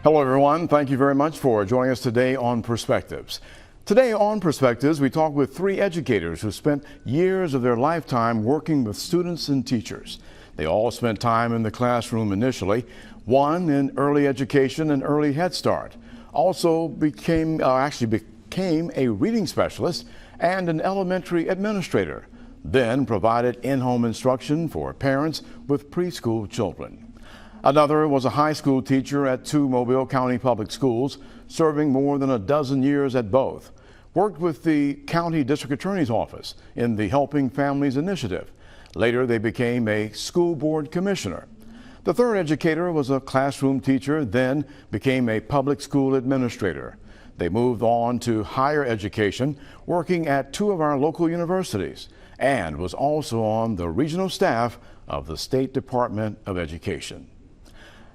Hello, everyone. Thank you very much for joining us today on Perspectives. Today on Perspectives, we talk with three educators who spent years of their lifetime working with students and teachers. They all spent time in the classroom initially, one in early education and early Head Start. Also became a reading specialist and an elementary administrator. Then provided in-home instruction for parents with preschool children. Another was a high school teacher at two Mobile County public schools, serving more than a dozen years at both. Worked with the county district attorney's office in the Helping Families initiative. Later, they became a school board commissioner. The third educator was a classroom teacher, then became a public school administrator. They moved on to higher education, working at two of our local universities, and was also on the regional staff of the State Department of Education.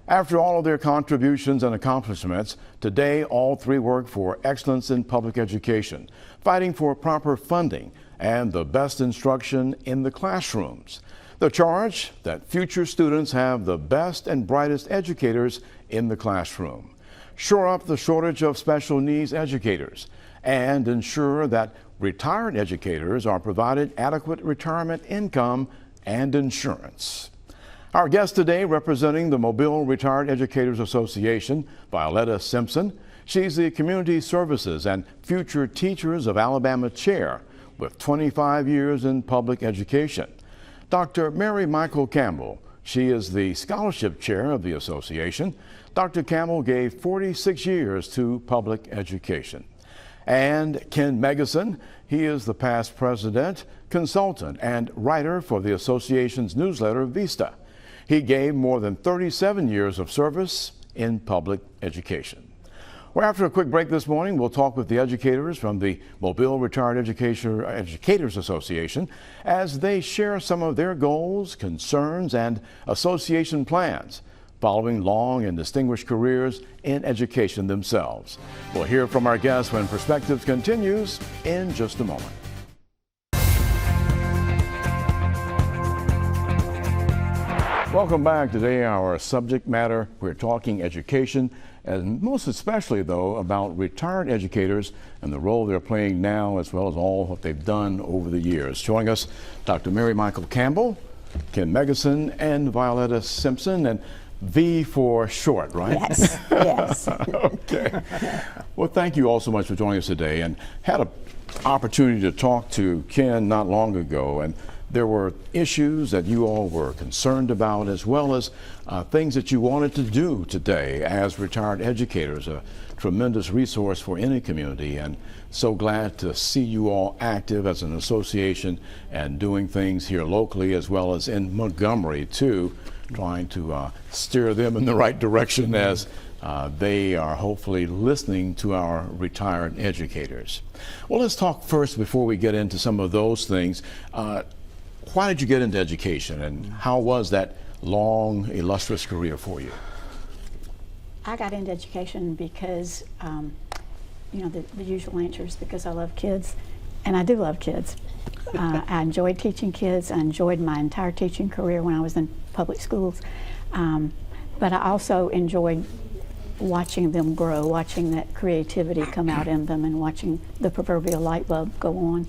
After all of their contributions and accomplishments, today all three work for excellence in public education, fighting for proper funding and the best instruction in the classrooms. The charge that future students have the best and brightest educators in the classroom, shore up the shortage of special needs educators, and ensure that retired educators are provided adequate retirement income and insurance. Our guest today, representing the Mobile Retired Educators Association, Violetta Simpson. She's the Community Services and Future Teachers of Alabama Chair with 25 years in public education. Dr. Mary Michael Campbell. She is the Scholarship Chair of the Association. Dr. Campbell gave 46 years to public education. And Ken Megason. He is the past president, consultant, and writer for the association's newsletter, Vista. He gave more than 37 years of service in public education. Well, after a quick break this morning, we'll talk with the educators from the Mobile Retired Educators Association as they share some of their goals, concerns, and association plans following long and distinguished careers in education themselves. We'll hear from our guests when Perspectives continues in just a moment. Welcome back. Today, our subject matter, we're talking education, and most especially, though, about retired educators and the role they're playing now, as well as all what they've done over the years. Joining us, Dr. Mary Michael Campbell, Ken Megason, and Violetta Simpson, and V for short, right? Yes, yes. Okay. Well, thank you all so much for joining us today, and had an opportunity to talk to Ken not long ago, and there were issues that you all were concerned about, as well as things that you wanted to do today as retired educators, a tremendous resource for any community. And so glad to see you all active as an association and doing things here locally as well as in Montgomery too, trying to steer them in the right direction as they are hopefully listening to our retired educators. Well, let's talk first before we get into some of those things. Why did you get into education, and how was that long, illustrious career for you? I got into education because, the usual answer is because I love kids, and I do love kids. I enjoyed teaching kids. I enjoyed my entire teaching career when I was in public schools, but I also enjoyed watching them grow, watching that creativity come out in them, and watching the proverbial light bulb go on.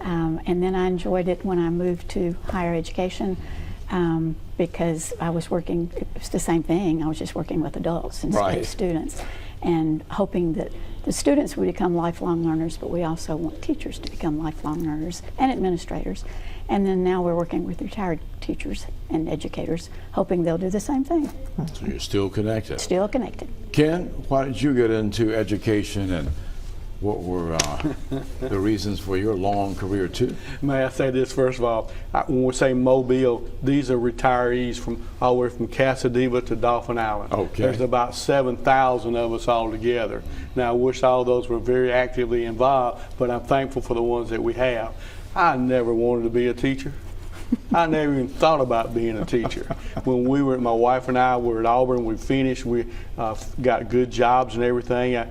And then I enjoyed it when I moved to higher education because I was working, it was the same thing, I was just working with adults instead of students, and hoping that the students would become lifelong learners, but we also want teachers to become lifelong learners and administrators. And then now we're working with retired teachers and educators, hoping they'll do the same thing. So you're still connected? Still connected. Ken, why did you get into education, and what were the reasons for your long career too? May I say this first of all? When we say Mobile, these are retirees from all the way from Casadeva to Dauphin Island. Okay. There's about 7,000 of us all together. Now I wish all those were very actively involved, but I'm thankful for the ones that we have. I never wanted to be a teacher. I never even thought about being a teacher. When my wife and I were at Auburn, we finished, we got good jobs and everything.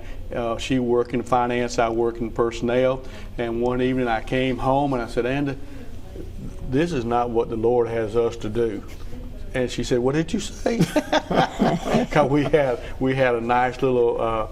She worked in finance, I worked in personnel. And one evening I came home and I said, Andy, this is not what the Lord has us to do. And she said, "What did you say?" Because we had a nice little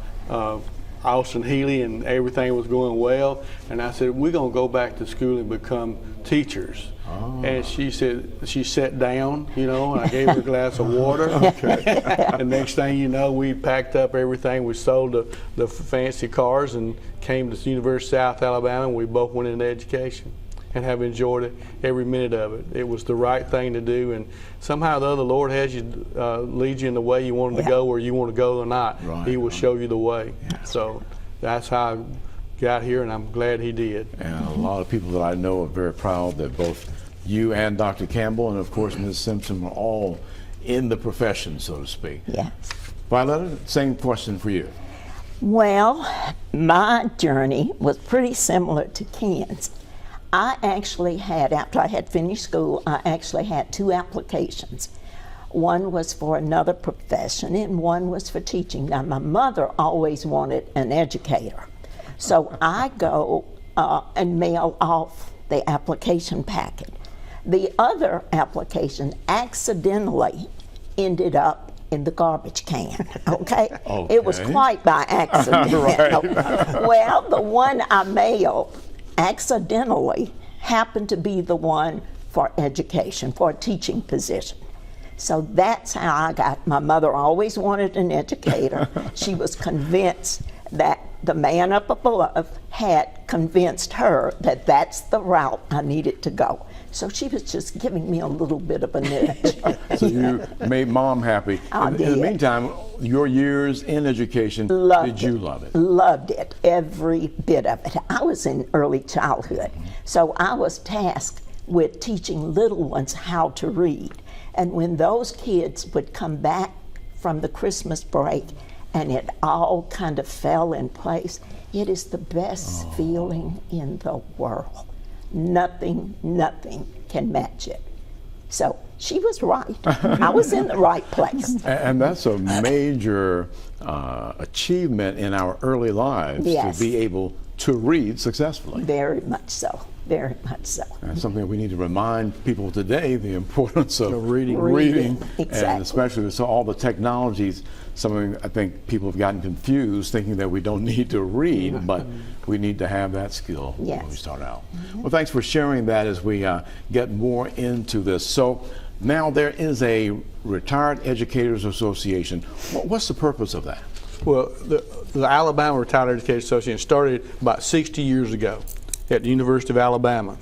Austin Healy, and everything was going well. And I said, "We're gonna go back to school and become teachers." Oh. And she said, she sat down, you know, and I gave her a glass of water. Okay. And next thing you know, we packed up everything. We sold the fancy cars and came to the University of South Alabama, and we both went into education and have enjoyed it, every minute of it. It was the right thing to do, and somehow the Lord has you, lead you in the way you want to go, where you want to go or not. Right. He will show you the way. So that's how I got here, and I'm glad He did. And a lot of people that I know are very proud that both you and Dr. Campbell and of course Ms. Simpson were all in the profession, so to speak. Yes. Violetta, same question for you. Well, my journey was pretty similar to Ken's. I actually had, after I had finished school, I actually had 2 applications. One was for another profession and one was for teaching. Now, my mother always wanted an educator. So I go and mail off the application packet. The other application accidentally ended up in the garbage can, okay? It was quite by accident. Right. Well, the one I mailed accidentally happened to be the one for education, for a teaching position. So that's how I got. My mother always wanted an educator. She was convinced that the man up above had convinced her that that's the route I needed to go. So she was just giving me a little bit of a nudge. So you made Mom happy. I did. In the meantime, your years in education, did you love it? Loved it, every bit of it. I was in early childhood, so I was tasked with teaching little ones how to read. And when those kids would come back from the Christmas break and it all kind of fell in place, it is the best feeling in the world. Nothing can match it. So she was right. I was in the right place. And that's a major achievement in our early lives, to be able to read successfully. Very much so. Very much so. And something that we need to remind people today, the importance of reading. Exactly. And especially with all the technologies, something I think people have gotten confused, thinking that we don't need to read, but we need to have that skill when we start out. Well, thanks for sharing that as we get more into this. So now there is a Retired Educators Association. What's the purpose of that? Well, the Alabama Retired Education Association started about 60 years ago at the University of Alabama.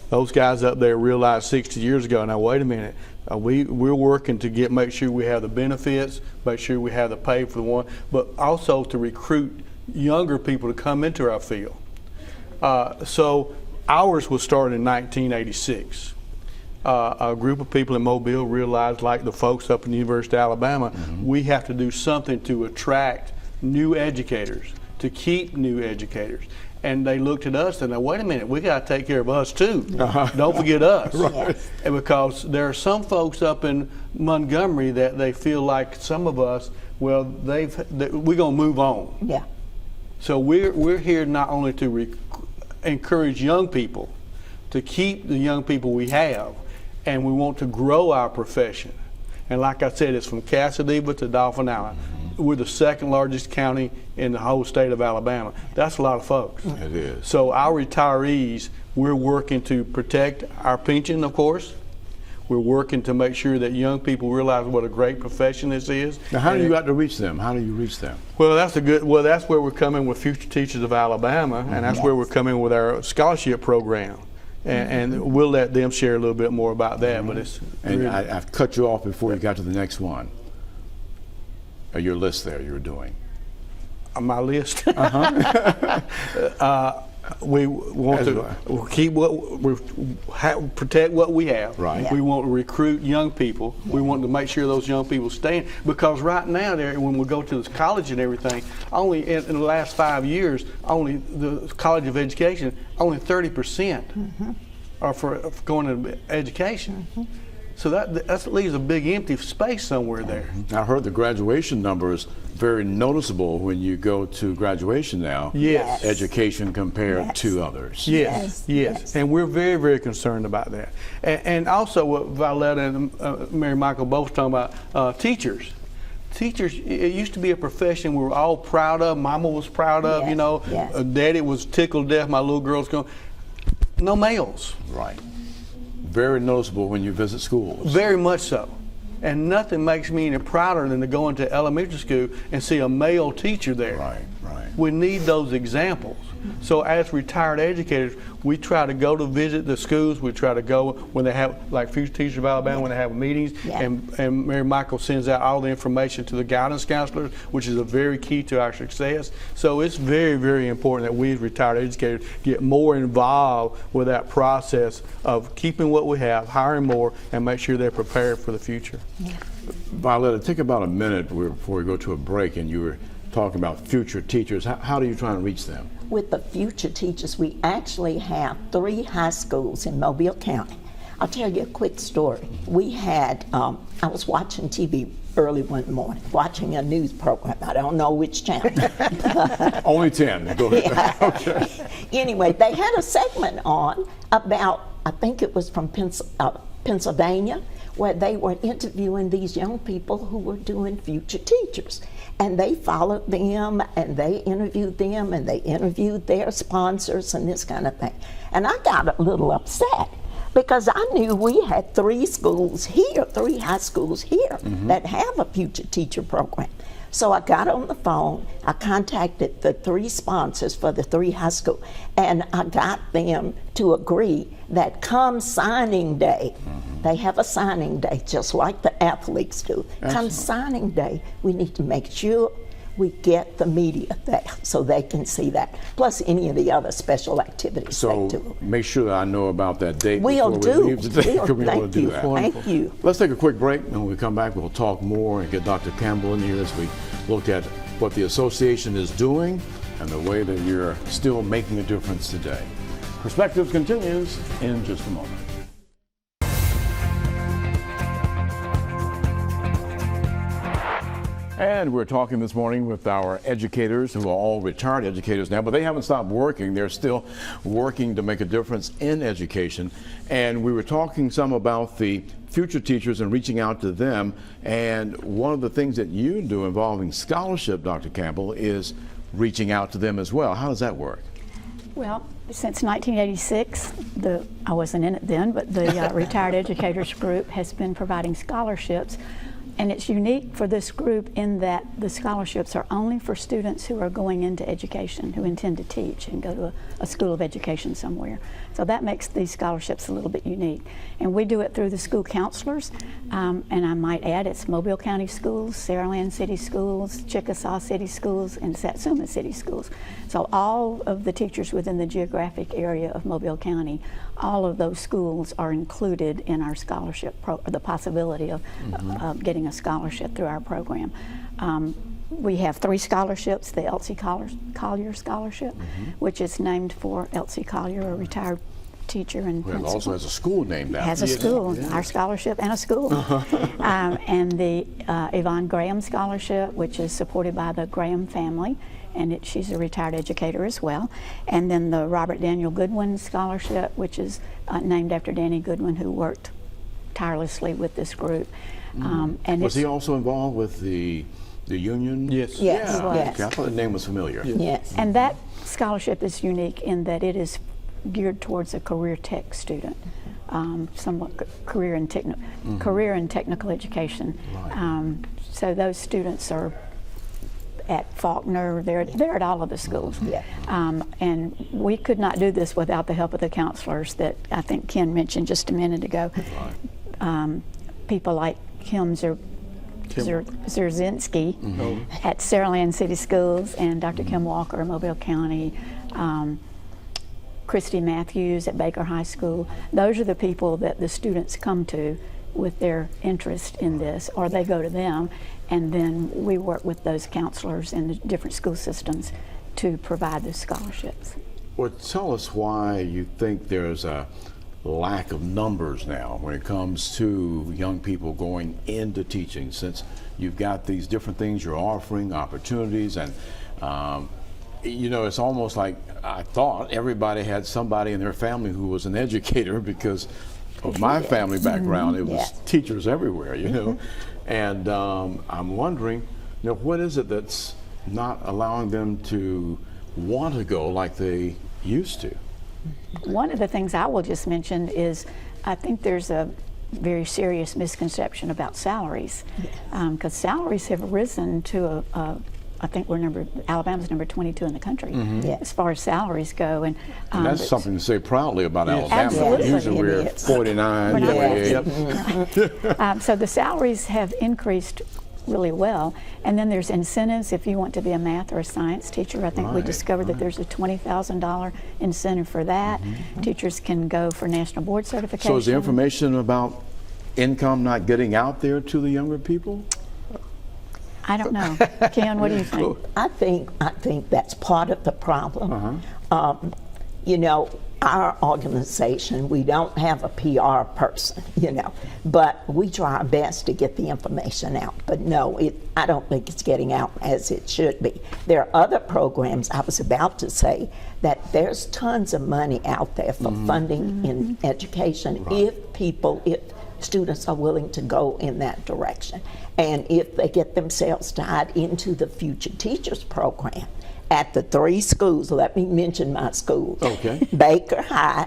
Those guys up there realized 60 years ago, now wait a minute, we're working to make sure we have the benefits, make sure we have the pay for the one, but also to recruit younger people to come into our field. So ours was started in 1986. A group of people in Mobile realized, like the folks up in the University of Alabama, we have to do something to attract new educators, to keep new educators. And they looked at us and said, wait a minute, we got to take care of us too. Don't forget us. Right. And because there are some folks up in Montgomery that they feel like some of us, well, we're going to move on. Yeah. So we're here not only to encourage young people, to keep the young people we have, and we want to grow our profession. And like I said, it's from Casadeva to Dauphin Island. We're the second largest county in the whole state of Alabama. That's a lot of folks. It is. So our retirees, we're working to protect our pension, of course. We're working to make sure that young people realize what a great profession this is. Now, how do you got to reach them? How do you reach them? Well, that's where we're coming with Future Teachers of Alabama, and that's where we're coming with our scholarship program. And we'll let them share a little bit more about that. But it's and I've cut you off before you got to the next one. Your list there you're doing. My list. We want to keep protect what we have. Right. Yeah. We want to recruit young people. We want to make sure those young people stay in, because right now, when we go to the college and everything, only in the last 5 years, only the College of Education, only 30% are for going to education. So that leaves a big empty space somewhere there. I heard the graduation number is very noticeable when you go to graduation now. Yes. Education compared Yes. to others. Yes. And we're very, very concerned about that. And also what Violetta and Mary Michael both talking about, teachers. Teachers, it used to be a profession we were all proud of. Mama was proud of, Yes, you know. yes. Daddy was tickled to death. My little girl's going. No males. Right. Very noticeable when you visit schools. Very much so. And nothing makes me any prouder than to go into elementary school and see a male teacher there. Right. We need those examples. So as retired educators, we try to go to visit the schools. We try to go when they have, like Future Teachers of Alabama, when they have meetings. Yeah. And Mary Michael sends out all the information to the guidance counselors, which is a very key to our success. So it's very, very important that we as retired educators get more involved with that process of keeping what we have, hiring more, and make sure they're prepared for the future. Violetta, take about a minute before we go to a break, and you were talking about future teachers. How do you try and reach them? With the future teachers, we actually have 3 high schools in Mobile County. I'll tell you a quick story. We had, I was watching TV early one morning, watching a news program. I don't know which channel. Only 10. Go ahead. Okay. Anyway, they had a segment on about, I think it was from Pennsylvania, where they were interviewing these young people who were doing future teachers. And they followed them, and they interviewed them, and they interviewed their sponsors and this kind of thing. And I got a little upset because I knew we had 3 schools here, 3 high schools here that have a future teacher program. So I got on the phone, I contacted the 3 sponsors for the 3 high schools, and I got them to agree that come signing day, they have a signing day just like the athletes do. Come signing day, we need to make sure we get the media there so they can see that, plus any of the other special activities So they do. make sure that I know about that date We'll before we do. leave today. We'll, We want thank to do you. that. Thank you. Let's take a quick break, and when we come back, we'll talk more and get Dr. Campbell in here as we look at what the association is doing and the way that you're still making a difference today. Perspectives continues in just a moment. And we're talking this morning with our educators who are all retired educators now, but they haven't stopped working. They're still working to make a difference in education. And we were talking some about the future teachers and reaching out to them. And one of the things that you do involving scholarship, Dr. Campbell, is reaching out to them as well. How does that work? Well, since 1986, I wasn't in it then, but the Retired Educators Group has been providing scholarships. And it's unique for this group in that the scholarships are only for students who are going into education, who intend to teach and go to a school of education somewhere. So that makes these scholarships a little bit unique. And we do it through the school counselors. And I might add, it's Mobile County Schools, Saraland City Schools, Chickasaw City Schools, and Satsuma City Schools. So all of the teachers within the geographic area of Mobile County, all of those schools are included in our scholarship, the possibility of getting a scholarship through our program. We have 3 scholarships, the Elsie Collier Scholarship, which is named for Elsie Collier, a retired teacher and Well, it principal. also has a school named after Has a it. school, our scholarship and a school. And the Yvonne Graham Scholarship, which is supported by the Graham family, and she's a retired educator as well. And then the Robert Daniel Goodwin Scholarship, which is named after Danny Goodwin, who worked tirelessly with this group. And Was it's, he also involved with the union? Yes. Yes, Yeah, yes. okay. I thought the name was familiar. Yes. and that scholarship is unique in that it is geared towards a career tech student, somewhat career and technical education. Right. So those students are at Faulkner, they're at all of the schools. Yeah. And we could not do this without the help of the counselors that I think Ken mentioned just a minute ago. People like Kim Zerzinski at Saraland City Schools, and Dr. Kim Walker in Mobile County, Christy Matthews at Baker High School. Those are the people that the students come to with their interest in this, or they go to them, and then we work with those counselors in the different school systems to provide the scholarships. Well, tell us why you think there's a lack of numbers now when it comes to young people going into teaching, since you've got these different things you're offering, opportunities, and you know, it's almost like I thought everybody had somebody in their family who was an educator, because of my family background. It was teachers everywhere, you know. And I'm wondering, you know, what is it that's not allowing them to want to go like they used to? One of the things I will just mention is I think there's a very serious misconception about salaries, because salaries have risen to I think Alabama's number 22 in the country as far as salaries go, and that's something to say proudly about Alabama. Absolutely. Usually we're 49, 48. So the salaries have increased really well, and then there's incentives if you want to be a math or a science teacher. I think we discovered that there's a $20,000 incentive for that. Teachers can go for national board certification. So is the information about income not getting out there to the younger people? I don't know. Ken, what do you think? I think that's part of the problem. You know, our organization, we don't have a PR person, you know, but we try our best to get the information out. But no, I don't think it's getting out as it should be. There are other programs, I was about to say, that there's tons of money out there for funding in education if students are willing to go in that direction. And if they get themselves tied into the Future Teachers program at the 3 schools, let me mention my schools. Okay. Baker High,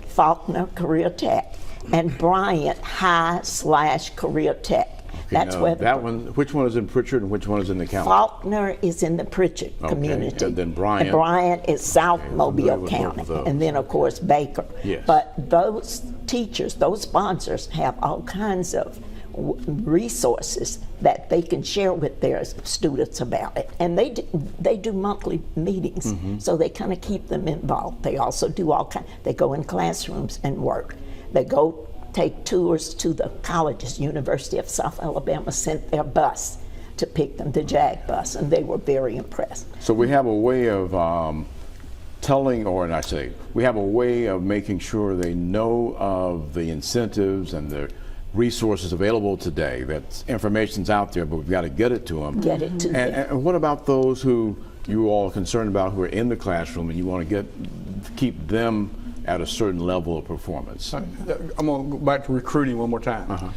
Faulkner Career Tech, and Bryant High/Career Tech. That's where that one. Which one is in Pritchard and which one is in the county? Faulkner is in the Pritchard community. And then Bryant. And Bryant is South Mobile County. And then, of course, Baker. Yes. But those teachers, those sponsors have all kinds of resources that they can share with their students about it. And they do monthly meetings, so they kind of keep them involved. They also do they go in classrooms and work. They go take tours to the colleges. University of South Alabama sent their bus to pick them, the JAG bus, and they were very impressed. So we have a way of we have a way of making sure they know of the incentives and the resources available today. That information's out there, but we've got to get it to them. Get it to them. And what about those who you all are concerned about who are in the classroom and you want to keep them at a certain level of performance? I'm going to go back to recruiting one more time.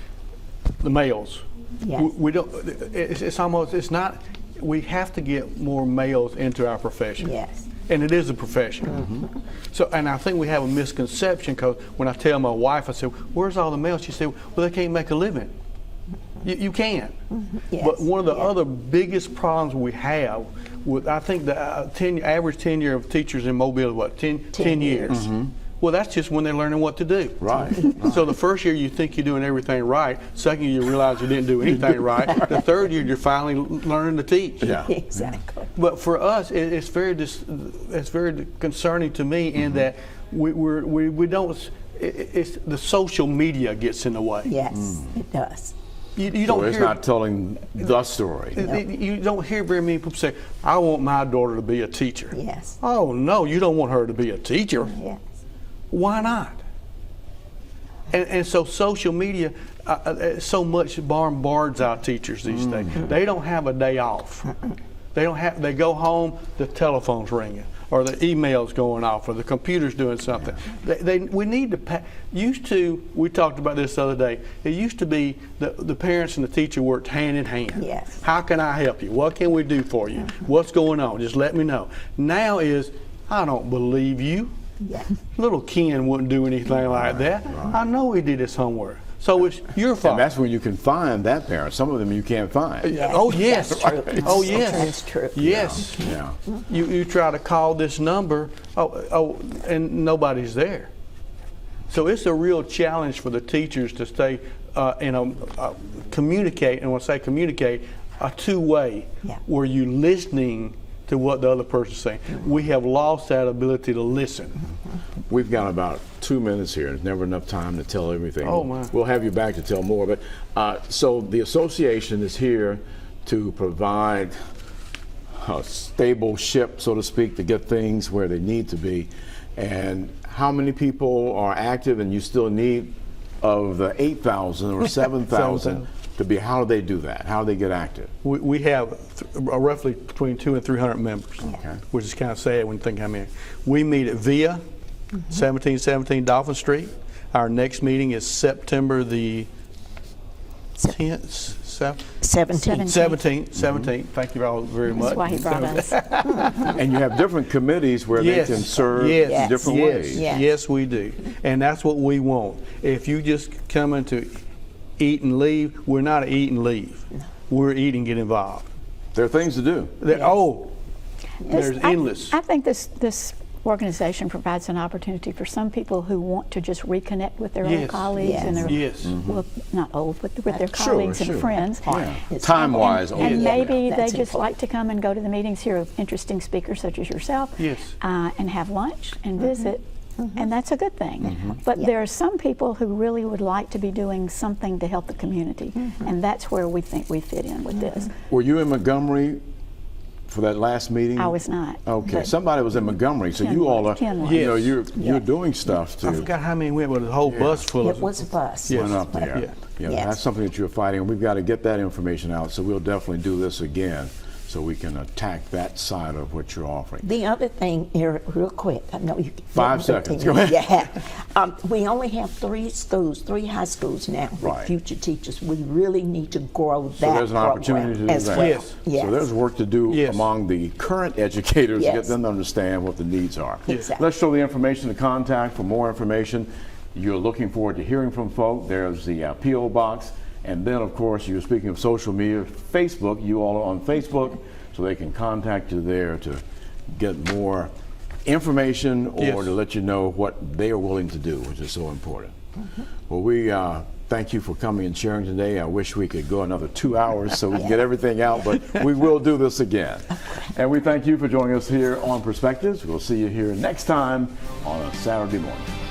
The males. Yes. We don't. It's not. We have to get more males into our profession. Yes. And it is a profession. So, and I think we have a misconception, because when I tell my wife, I say, "Where's all the males?" She said, "Well, they can't make a living." You can. Yes. But one of the other biggest problems we have with, I think the average tenure of teachers in Mobile is what, 10 years. Well, that's just when they're learning what to do. Right. So the first year you think you're doing everything right. Second year you realize you didn't do anything right. The third year you're finally learning to teach. Yeah. Exactly. But for us, it's very concerning to me in that we don't. It's the social media gets in the way. Yes, it does. You So don't it's hear. not telling the story. You don't hear very many people say, "I want my daughter to be a teacher." Yes. Oh no, you don't want her to be a teacher. Yes. Why not? And so social media so much bombards our teachers these days. They don't have a day off. They go home, the telephone's ringing, or the email's going off, or the computer's doing something. We need to. We talked about this the other day. It used to be the parents and the teacher worked hand in hand. Yes. How can I help you? What can we do for you? What's going on? Just let me know. Now is, I don't believe you. Yes. Little Ken wouldn't do anything like that. I know he did his homework. So it's your fault. And that's when you can find that parent. Some of them you can't find. Yes, Oh yes. that's true. Oh yes. That's true. Yes. Yeah. You try to call this number, and nobody's there. So it's a real challenge for the teachers to stay communicate. And when I say communicate, a two-way, where you're listening to what the other person's saying. We have lost that ability to listen. We've got about 2 minutes here. There's never enough time to tell everything. Oh, my. We'll have you back to tell more. But so the association is here to provide a stable ship, so to speak, to get things where they need to be. And how many people are active and you still need of the 8,000 or 7,000 to be, how do they do that? How do they get active? We have roughly between 200 and 300 members, Okay. which is kind of sad when you think how many. We meet at VIA, 1717 Dolphin Street. Our next meeting is September the 10th, 17. 17th. Thank you all very much. That's why he brought us. And you have different committees where Yes. they can serve Yes. in different Yes. ways. Yes. Yes, we do. And that's what we want. If you just come in to eat and leave, we're not a eat and leave. We're eat and get involved. There are things to do. There's endless. I think this organization provides an opportunity for some people who want to just reconnect with their old Yes. colleagues and their, Yes. well, not old, but with their Sure, colleagues sure. and friends. Yeah. It's Time-wise, And only. maybe That's they just important. like to come and go to the meetings, hear interesting speakers such as yourself, Yes. and have lunch and visit, and that's a good thing. But there are some people who really would like to be doing something to help the community, and that's where we think we fit in with this. Were you in Montgomery for that last meeting? I was not. Okay, but somebody was in Montgomery, so Ken you all was. are, Ken was. you know, Yes. you're doing stuff I to forgot how many went, but a whole bus full It of was a bus. Yes. went up there. Yeah. Yeah, Yes. that's something that you're fighting, and we've got to get that information out, so we'll definitely do this again so we can attack that side of what you're offering. The other thing, Eric, real quick, I know you can. 5 seconds. Go ahead. Yeah. We only have 3 schools, 3 high schools now with Right. future teachers. We really need to grow that So there's an opportunity to do as that. well. Yes. Yes. So there's work to do Yes. among the current educators to get Yes. them to understand what the needs are. Exactly. Let's show the information to contact for more information. You're looking forward to hearing from folk. There's the P.O. Box. And then, of course, you're speaking of social media, Facebook. You all are on Facebook, so they can contact you there to get more information or Yes. to let you know what they are willing to do, which is so important. Well, we thank you for coming and sharing today. I wish we could go another 2 hours so we can get everything out, but we will do this again. And we thank you for joining us here on Perspectives. We'll see you here next time on a Saturday morning.